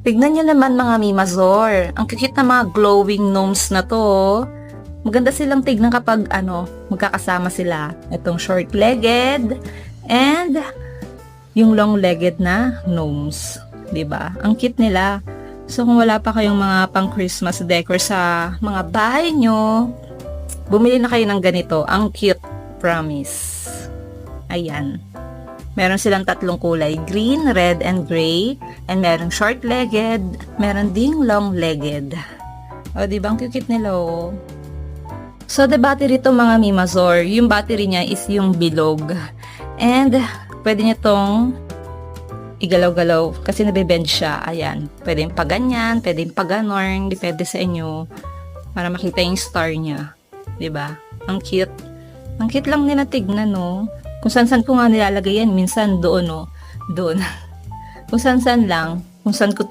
Tignan nyo naman mga Mimazor. Ang cute na mga glowing gnomes na to. Oh. Maganda silang tignan kapag magkakasama sila. Itong short-legged and yung long-legged na gnomes. 'Di ba? Ang cute nila. So kung wala pa kayong mga pang Christmas decor sa mga bahay nyo, bumili na kayo ng ganito. Ang cute. Promise. Ayan. Meron silang tatlong kulay, green, red, and gray. And meron short-legged, meron ding long-legged. O, diba? Ang cute nila, oh. So, the battery to mga Mimazor, yung battery niya is yung bilog. And, pwede niya tong igalaw-galaw kasi nabibend siya. Ayan. Pwede yung paganyan, pwede yung paganorn, depende sa inyo para makita yung star niya. Diba? Ang cute. Ang cute lang nila tignan, no? Kung saan-saan ko nga nilalagay yan, minsan doon, no? Doon. Kung saan-saan lang, kung saan ko